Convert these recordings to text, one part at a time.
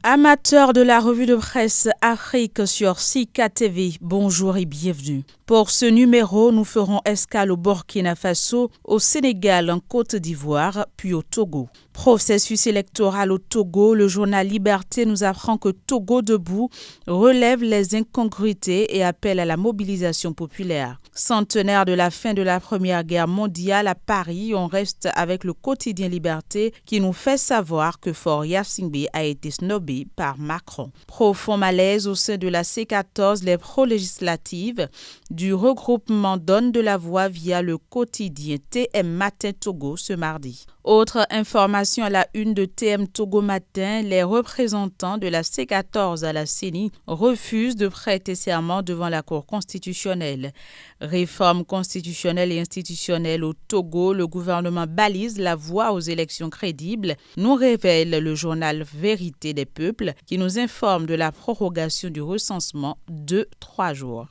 Amateurs de la revue de presse Afrique sur Sika TV, bonjour et bienvenue. Pour ce numéro, nous ferons escale au Burkina Faso, au Sénégal, en Côte d'Ivoire, puis au Togo. Processus électoral au Togo, le journal Liberté nous apprend que Togo Debout relève les incongruités et appelle à la mobilisation populaire. Centenaire de la fin de la Première Guerre mondiale à Paris, on reste avec le quotidien Liberté qui nous fait savoir que Fort Yassingbe a été snobé par Macron. Profond malaise au sein de la C14, les pro-législatives du regroupement donnent de la voix via le quotidien TM Matin Togo ce mardi. Autre information à la une de TM Togo Matin, les représentants de la C14 à la CENI refusent de prêter serment devant la Cour constitutionnelle. Réforme constitutionnelle et institutionnelle au Togo, le gouvernement balise la voie aux élections crédibles, nous révèle le journal Vérité des peuples qui nous informe de la prorogation du recensement de 3 jours.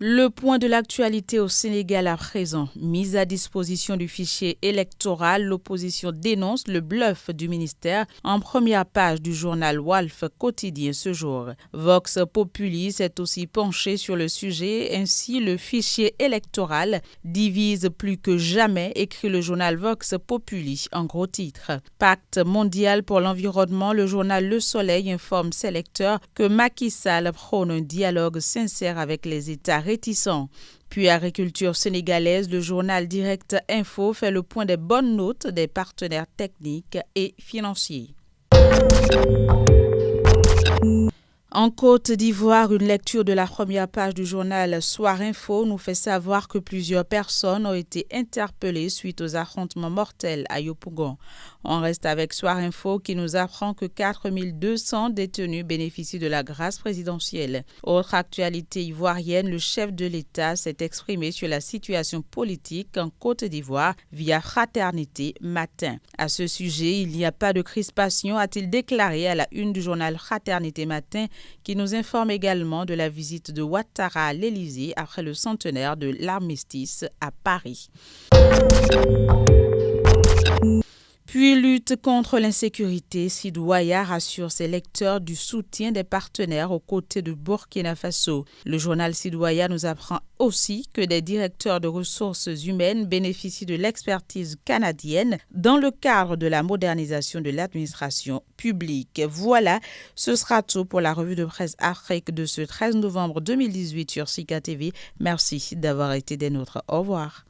Le point de l'actualité au Sénégal à présent. Mise à disposition du fichier électoral, l'opposition dénonce le bluff du ministère en première page du journal Walf quotidien ce jour. Vox Populi s'est aussi penché sur le sujet. Ainsi, le fichier électoral divise plus que jamais, écrit le journal Vox Populi en gros titre. Pacte mondial pour l'environnement, le journal Le Soleil informe ses lecteurs que Macky Sall prône un dialogue sincère avec les États réticents. Puis agriculture sénégalaise, le journal Direct Info fait le point des bonnes notes des partenaires techniques et financiers. En Côte d'Ivoire, une lecture de la première page du journal Soir Info nous fait savoir que plusieurs personnes ont été interpellées suite aux affrontements mortels à Yopougon. On reste avec Soir Info qui nous apprend que 4200 détenus bénéficient de la grâce présidentielle. Autre actualité ivoirienne, le chef de l'État s'est exprimé sur la situation politique en Côte d'Ivoire via Fraternité Matin. À ce sujet, il n'y a pas de crispation, a-t-il déclaré à la une du journal Fraternité Matin, qui nous informe également de la visite de Ouattara à l'Élysée après le centenaire de l'armistice à Paris. Puis lutte contre l'insécurité, Sidouaya rassure ses lecteurs du soutien des partenaires aux côtés de Burkina Faso. Le journal Sidouaya nous apprend aussi que des directeurs de ressources humaines bénéficient de l'expertise canadienne dans le cadre de la modernisation de l'administration publique. Voilà, ce sera tout pour la revue de presse Afrique de ce 13 novembre 2018 sur Sika TV. Merci d'avoir été des nôtres. Au revoir.